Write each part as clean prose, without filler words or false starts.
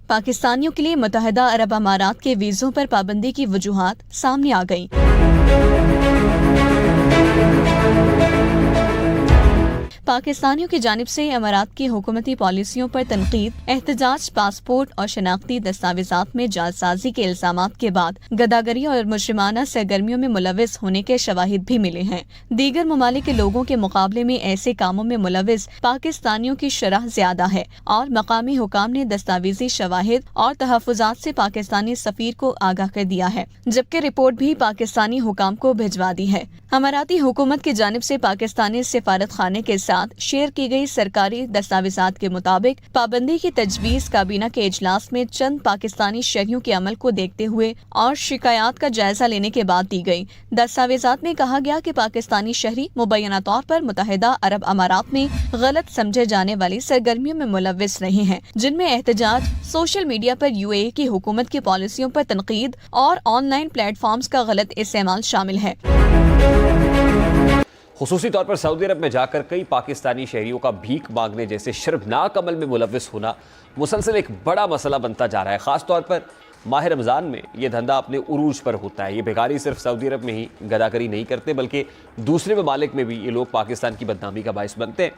पाकिस्तानियों के लिए मुत्तहिदा अरब अमारात के वीज़ों पर पाबंदी की वजूहात सामने आ गईं। पाकिस्तानियों की जानिब से अमारात की हुकूमती पॉलिसियों पर तनकीद, एहतजाज, पासपोर्ट और शनाख्ती दस्तावेजात में जालसाजी के इल्जामात के बाद गदागरी और मुजरिमाना सरगर्मियों में मुलविस होने के शवाहिद भी मिले हैं। दीगर ममालिक के लोगों के मुकाबले में ऐसे कामों में मुलविस पाकिस्तानियों की शरह ज्यादा है और मकामी हुकाम ने दस्तावेजी शवाहिद और तहफ़्फ़ुज़ात से पाकिस्तानी सफीर को आगाह कर दिया है, जबकि रिपोर्ट भी पाकिस्तानी हुकाम को भिजवा दी है। अमाराती हुकूमत की जानिब से पाकिस्तानी सिफारत खाने के साथ शेयर की गई सरकारी दस्तावेजात के मुताबिक पाबंदी की तजवीज़ काबीना के इजलास में चंद पाकिस्तानी शहरियों के अमल को देखते हुए और शिकायत का जायजा लेने के बाद दी गई। दस्तावेजात में कहा गया कि पाकिस्तानी शहरी मुबैना तौर पर मुत्तहिदा अरब अमारात में गलत समझे जाने वाली सरगर्मियों में मुलविस रहे हैं, जिनमें एहतजाज, सोशल मीडिया पर UAE की हुकूमत की पॉलिसियों पर तनकीद और ऑनलाइन प्लेटफॉर्म्स का गलत इस्तेमाल शामिल है। खुसूसी तौर पर सऊदी अरब में जाकर कई पाकिस्तानी शहरियों का भीख मांगने जैसे शर्मनाक अमल में मुलविस होना मुसलसल एक बड़ा मसला बनता जा रहा है। ख़ास तौर पर माह रमज़ान में ये धंधा अपने उरूज पर होता है। ये भिखारी सिर्फ सऊदी अरब में ही गदागरी नहीं करते, बल्कि दूसरे ममालिक में भी ये लोग पाकिस्तान की बदनामी का बाइस बनते हैं।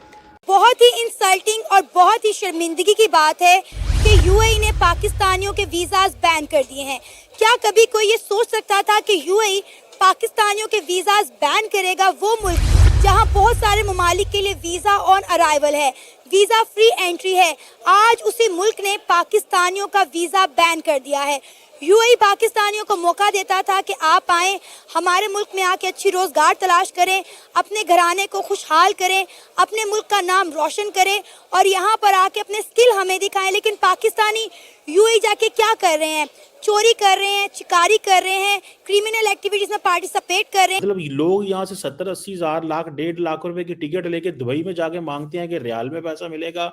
बहुत ही इंसल्टिंग और बहुत ही शर्मिंदगी की बात है कि UAE ने पाकिस्तानियों के वीज़ाज बैन कर दिए हैं। क्या कभी कोई ये सोच सकता था कि UAE पाकिस्तानियों के वीज़ाज बैन करेगा? वो मुल्क जहां बहुत सारे ममालिक के लिए वीज़ा ऑन अराइवल है, वीज़ा फ्री एंट्री है, आज उसी मुल्क ने पाकिस्तानियों का वीज़ा बैन कर दिया है। UAE पाकिस्तानियों को मौका देता था कि आप आएँ, हमारे मुल्क में आके अच्छी रोज़गार तलाश करें, अपने घराने को खुशहाल करें, अपने मुल्क का नाम रोशन करें और यहाँ पर आके अपने स्किल हमें दिखाएं। लेकिन पाकिस्तानी UAE जाके क्या कर रहे हैं? चोरी कर रहे हैं, चिकारी कर रहे हैं, क्रिमिनल एक्टिविटीज में पार्टिसिपेट कर रहे हैं। मतलब लोग यहाँ से 70-80 हज़ार लाख 1.5 लाख रुपए की टिकट लेके दुबई में जाके मांगते हैं कि रियाल में पैसा मिलेगा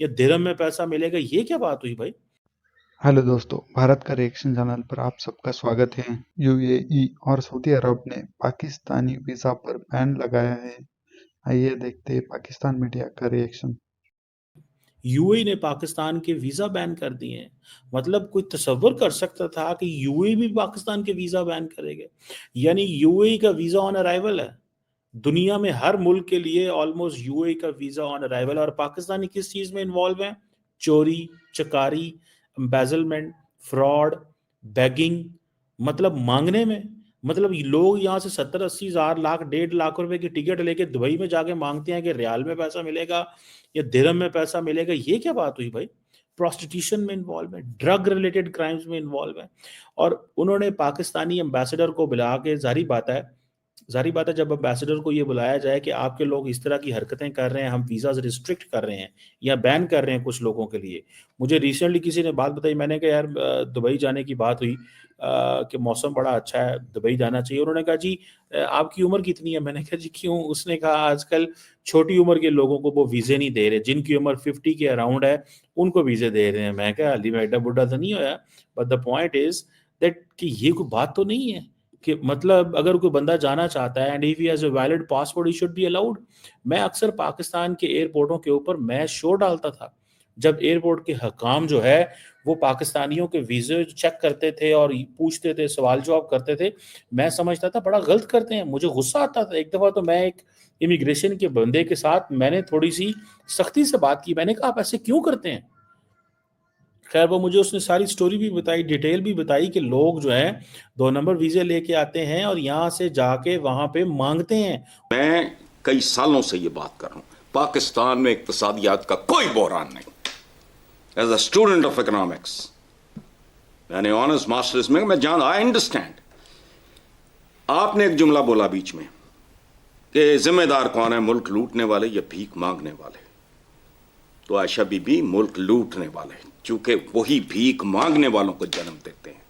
या दिरहम में पैसा मिलेगा। ये क्या बात हुई भाई? हेलो दोस्तों, भारत का रिएक्शन चैनल पर आप सबका स्वागत है। UAE और सऊदी अरब ने पाकिस्तानी वीज़ा पर बैन लगाया है। आइए देखते हैं पाकिस्तान मीडिया का रिएक्शन। UAE ने पाकिस्तान के वीज़ा बैन कर दिए हैं। मतलब कोई तसव्वुर कर सकता था कि UAE भी पाकिस्तान के वीज़ा बैन करेंगे? यानी UAE का वीज़ा ऑन अराइवल है। दुनिया में हर मुल्क के लिए ऑलमोस्ट UAE का वीज़ा ऑन अराइवल। और पाकिस्तानी किस चीज़ में इन्वॉल्व है? चोरी, चकारी, एम्बेजलमेंट, फ्रॉड, बेगिंग, मतलब मांगने में। मतलब लोग यहाँ से 70-80 हज़ार लाख 1.5 लाख रुपए की टिकट लेके दुबई में जाके मांगते हैं कि रियाल में पैसा मिलेगा या दिरहम में पैसा मिलेगा। ये क्या बात हुई भाई? प्रोस्टिट्यूशन में इन्वॉल्व है, ड्रग रिलेटेड क्राइम्स में इन्वॉल्व है। और उन्होंने पाकिस्तानी एम्बेसडर को बुला के, जारी बात है जब एम्बेसडर को ये बुलाया जाए कि आपके लोग इस तरह की हरकतें कर रहे हैं, हम वीज़ाज रिस्ट्रिक्ट कर रहे हैं या बैन कर रहे हैं कुछ लोगों के लिए। मुझे रिसेंटली किसी ने बात बताई, मैंने कहा यार दुबई जाने की बात हुई कि मौसम बड़ा अच्छा है, दुबई जाना चाहिए। उन्होंने कहा जी आपकी उम्र कितनी है? मैंने कहा जी क्यों? उसने कहा आजकल छोटी उम्र के लोगों को वो वीज़े नहीं दे रहे, जिनकी उम्र 50 के अराउंड है उनको वीज़े दे रहे हैं। मैं कहा अली मैं एडा बुढ़ा तो नहीं होया, but the point is that कि ये कोई बात तो नहीं है कि मतलब अगर कोई बंदा जाना चाहता है and if he has a valid passport he should be allowed. मैं अक्सर पाकिस्तान के एयरपोर्टों के ऊपर मैं शो डालता था जब एयरपोर्ट के हकाम जो है वो पाकिस्तानियों के वीज़े चेक करते थे और पूछते थे, सवाल जवाब करते थे। मैं समझता था बड़ा गलत करते हैं, मुझे गुस्सा आता था। एक दफ़ा तो मैं एक इमिग्रेशन के बंदे के साथ मैंने थोड़ी सी सख्ती से बात की। मैंने कहा आप ऐसे क्यों करते हैं? खैर वो मुझे उसने सारी स्टोरी भी बताई, डिटेल भी बताई कि लोग जो हैं 2 नंबर वीज़े लेके आते हैं और यहाँ से जाके वहाँ पे मांगते हैं। मैं कई सालों से ये बात कर रहा हूँ, पाकिस्तान में इक्तिसादियात का कोई बहरान नहीं। As a student of economics, मैंने ऑनर्स मास्टर्स में मैं जान आई अंडरस्टैंड। आपने एक जुमला बोला बीच में कि जिम्मेदार कौन है, मुल्क लूटने वाले या भीख मांगने वाले? तो आयशा बीबी मुल्क लूटने वाले, चूंकि वही भीख मांगने वालों को जन्म देते हैं।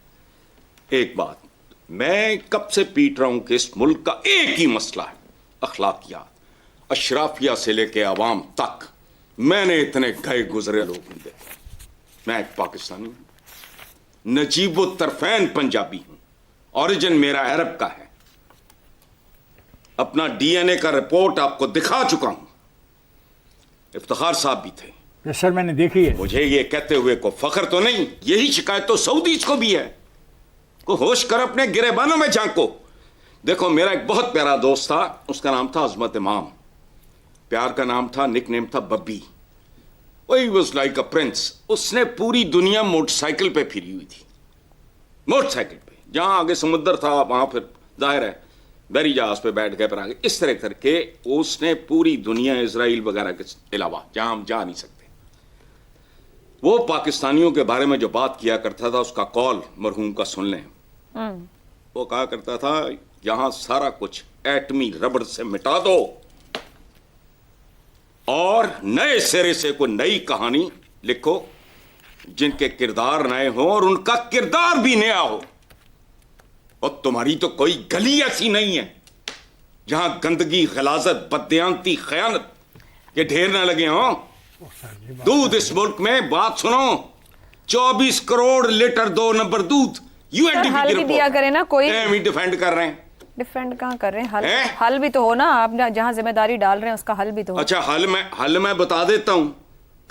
एक बात मैं कब से पीट रहा हूं कि इस मुल्क का एक ही मसला है, अखलाकियात। अशराफिया से लेके आवाम तक मैंने इतने गए गुजरे लोग नहीं देखे। मैं एक पाकिस्तानी हूं, नजीबो तरफैन पंजाबी हूं, ओरिजिन मेरा अरब का है। अपना DNA का रिपोर्ट आपको दिखा चुका हूं। इफ्तिखार साहब भी थे, यस सर, मैंने देखी है। मुझे ये कहते हुए को फख्र तो नहीं, यही शिकायत तो सऊदीज को भी है। को होश कर अपने गिरेबानों में झांको। देखो, मेरा एक बहुत प्यारा दोस्त था, उसका नाम था अजमत इमाम, प्यार का नाम था, निक नेम था Babbi. He was like a prince. उसने पूरी दुनिया मोटरसाइकिल पे फिरी हुई थी, मोटरसाइकिल पे। जहां आगे समुद्र था वहां फिर जाहिर है बहरी जहाज पे बैठ गए, पर आगे इस तरह करके उसने पूरी दुनिया, इजराइल वगैरह के अलावा जहां हम जा नहीं सकते, वो पाकिस्तानियों के बारे में जो बात किया करता था, उसका कॉल मरहूम का सुन लें। वो कहा करता था, यहां सारा कुछ एटमी रबड़ से मिटा दो और नए सिरे से कोई नई कहानी लिखो जिनके किरदार नए हो और उनका किरदार भी नया हो। और तुम्हारी तो कोई गली ऐसी नहीं है जहां गंदगी, गलाजत, बददियांती, खयानत के ढेर ना लगे हों। दूध इस मुल्क में, बात सुनो, 24 करोड़ लीटर 2 नंबर दूध यूएनडीपी हल भी दिया करे ना कोई। डिफेंड कर रहे हैं। डिफेंड कहाँ कर रहे हैं? हल भी तो हो ना, आप जहाँ जिम्मेदारी डाल रहे हैं उसका हल भी तो हो। अच्छा, हल मैं बता देता हूं,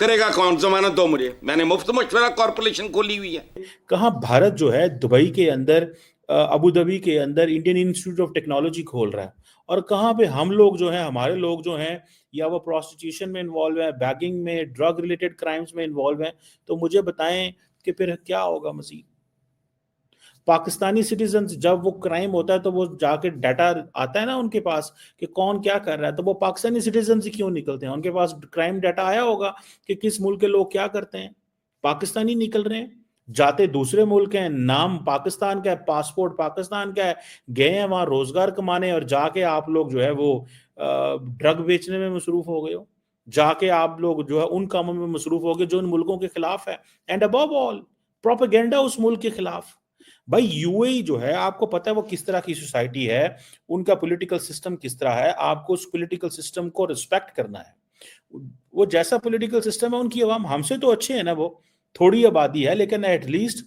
करेगा कौन? जमानत दो मुझे, मैंने मुफ्त मशवरा कॉर्पोरेशन खोली हुई है। कहाँ भारत जो है दुबई के अंदर, अबू धाबी के अंदर इंडियन इंस्टीट्यूट ऑफ टेक्नोलॉजी खोल रहा है, और कहाँ पे हम लोग जो हैं, हमारे लोग जो हैं, या वो प्रोस्टिट्यूशन में इन्वॉल्व है, बैगिंग में, ड्रग रिलेटेड क्राइम्स में इन्वॉल्व है। तो मुझे बताएं कि फिर क्या होगा मजीद। पाकिस्तानी सिटीजन जब वो क्राइम होता है तो वो जाके डाटा आता है ना उनके पास कि कौन क्या कर रहा है, तो वो पाकिस्तानी सिटीजन से क्यों निकलते हैं? उनके पास क्राइम डाटा आया होगा कि किस मुल्क के लोग क्या करते हैं। पाकिस्तानी निकल रहे हैं, जाते दूसरे मुल्क हैं, नाम पाकिस्तान का है, पासपोर्ट पाकिस्तान का है, गए हैं वहां रोजगार कमाने, और जाके आप लोग जो है वो ड्रग बेचने में मसरूफ हो गए हो। जाके आप लोग जो है उन कामों में मसरूफ हो गए जो उन मुल्कों के खिलाफ है, एंड अबव ऑल प्रोपेगेंडा उस मुल्क के खिलाफ। भाई यूएई जो है, आपको पता है वो किस तरह की सोसाइटी है, उनका पॉलिटिकल सिस्टम किस तरह है, आपको उस पॉलिटिकल सिस्टम को रिस्पेक्ट करना है। वो जैसा पॉलिटिकल सिस्टम है, उनकी आवाम हमसे तो अच्छे है ना, वो थोड़ी आबादी है, लेकिन एटलीस्ट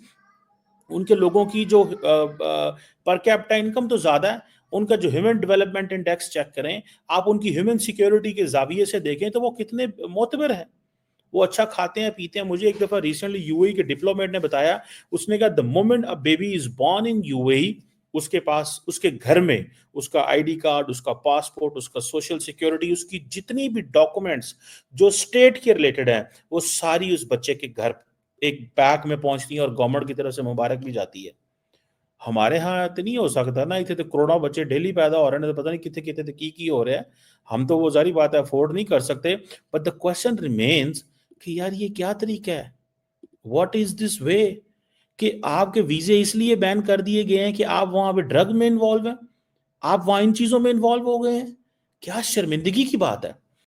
उनके लोगों की जो पर कैपिटा इनकम तो ज्यादा है। उनका जो ह्यूमन डेवलपमेंट इंडेक्स चेक करें आप, उनकी ह्यूमन सिक्योरिटी के जाविये से देखें तो वो कितने मोतबर है। वो अच्छा खाते हैं, पीते हैं। मुझे एक दफा रिसेंटली यूएई के डिप्लोमेट ने बताया, उसने कहा the moment a baby is born in UAE, उसके पास, उसके घर में उसका आईडी कार्ड, उसका पासपोर्ट, उसका सोशल सिक्योरिटी, उसकी जितनी भी डॉक्यूमेंट्स जो स्टेट के रिलेटेड हैं, वो सारी उस बच्चे के घर एक बैग में पहुंचती है और गवर्नमेंट की तरफ से मुबारक भी जाती है। हमारे यहाँ तो नहीं हो सकता ना, इतने तो करोड़ों बच्चे डेली पैदा हो रहे हैं, तो पता नहीं कितने कितने की हो रहे हैं। हम तो वो जारी बात है अफोर्ड नहीं कर सकते। बट द क्वेश्चन रिमेन्स कि यार ये क्या तरीका है, व्हाट इज दिस वे, कि आपके वीजे इसलिए बैन कर दिए गए हैं कि आप वहां पे ड्रग में इन्वॉल्व हैं, आप वहां इन चीजों में इन्वॉल्व हो गए हैं। क्या शर्मिंदगी की बात है।